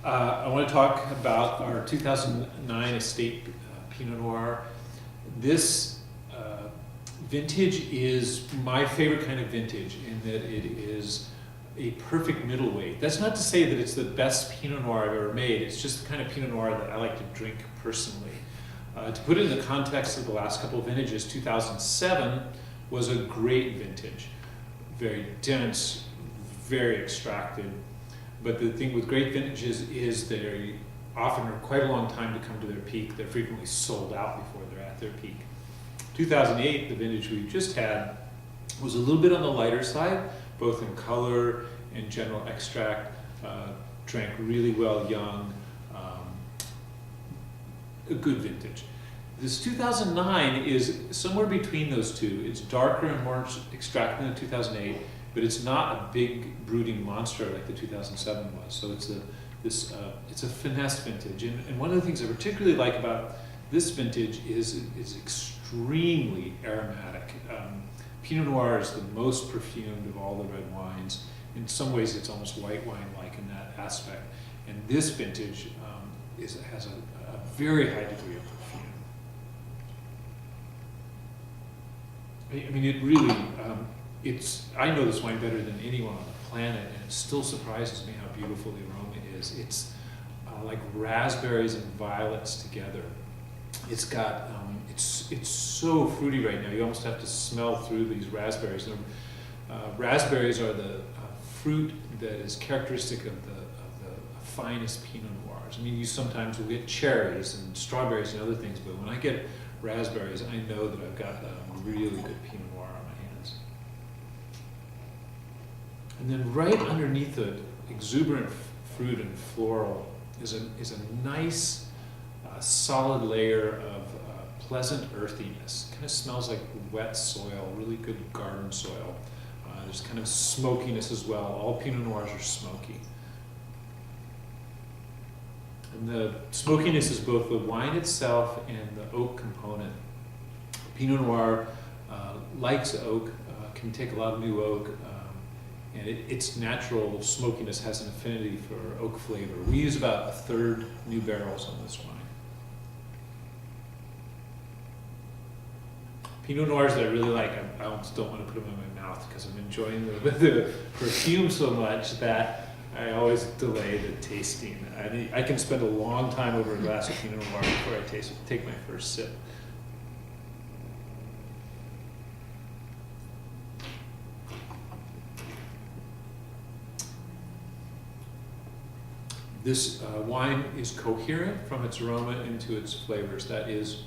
I want to talk about our 2009 estate Pinot Noir. This vintage is my favorite kind of vintage in that it is a perfect middleweight. That's not to say that it's the best Pinot Noir I've ever made. It's just the kind of Pinot Noir that I like to drink personally. To put it in the context of the last couple of vintages, 2007 was a great vintage. Very dense, very extracted. But the thing with great vintages is they often are quite a long time to come to their peak. They're frequently sold out before they're at their peak. 2008, the vintage we just had, was a little bit on the lighter side, both in color and general extract. Drank really well young, a good vintage. This 2009 is somewhere between those two. It's darker and more extracted than 2008, but it's not a big brooding monster like the 2007 was. So it's a finesse vintage. And one of the things I particularly like about this vintage is it's extremely aromatic. Pinot Noir is the most perfumed of all the red wines. In some ways, it's almost white wine-like in that aspect. And this vintage has a very high degree of perfume. I mean, it really, I know this wine better than anyone on the planet, and it still surprises me how beautiful the aroma is. It's like raspberries and violets together. It's got, it's so fruity right now. You almost have to smell through these raspberries. Raspberries are the fruit that is characteristic of the finest Pinot Noirs. I mean, you sometimes will get cherries and strawberries and other things, but when I get raspberries, I know that I've got a really good Pinot Noir on my hands. And then right underneath it, exuberant fruit and floral is a nice, solid layer of pleasant earthiness. Kind of smells like wet soil, really good garden soil. There's kind of smokiness as well. All Pinot Noirs are smoky. And the smokiness is both the wine itself and the oak component. Pinot Noir likes oak, can take a lot of new oak, and its natural smokiness has an affinity for oak flavor. We use about 1/3 new barrels on this wine. Pinot Noirs that I really like, I almost don't want to put them in my mouth because I'm enjoying the perfume so much that I always delay the tasting. I can spend a long time over a glass of Pinot Noir before I take my first sip. This wine is coherent from its aroma into its flavors. That is,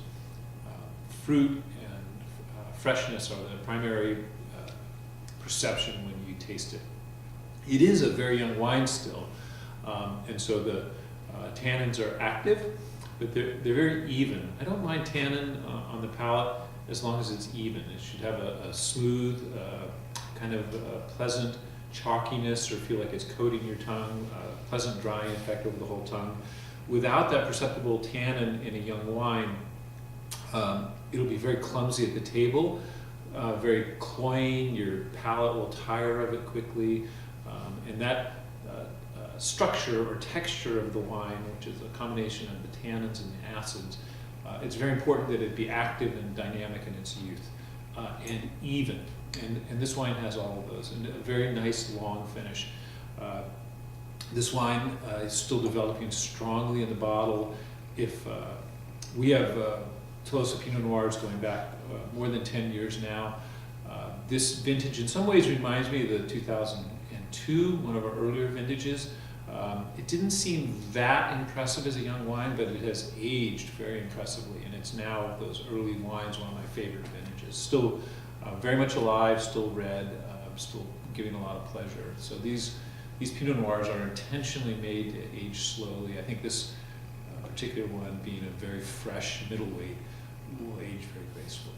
fruit and freshness are the primary perception when you taste it. It is a very young wine still, and so the tannins are active, but they're very even. I don't mind tannin on the palate as long as it's even. It should have a smooth, kind of pleasant chalkiness, or feel like it's coating your tongue, pleasant drying effect over the whole tongue. Without that perceptible tannin in a young wine, it'll be very clumsy at the table, very cloying. Your palate will tire of it quickly, and that structure or texture of the wine, which is a combination of the tannins and the acids, it's very important that it be active and dynamic in its youth, and even. And this wine has all of those, and a very nice long finish. This wine is still developing strongly in the bottle. If we have Tolosa Pinot Noirs going back more than 10 years now. This vintage in some ways reminds me of the 2002, one of our earlier vintages. It didn't seem that impressive as a young wine, but it has aged very impressively, and it's now, those early wines, one of my favorite vintages. Still very much alive, still red, still giving a lot of pleasure. So these Pinot Noirs are intentionally made to age slowly. I think this particular one, being a very fresh middleweight, will age very gracefully.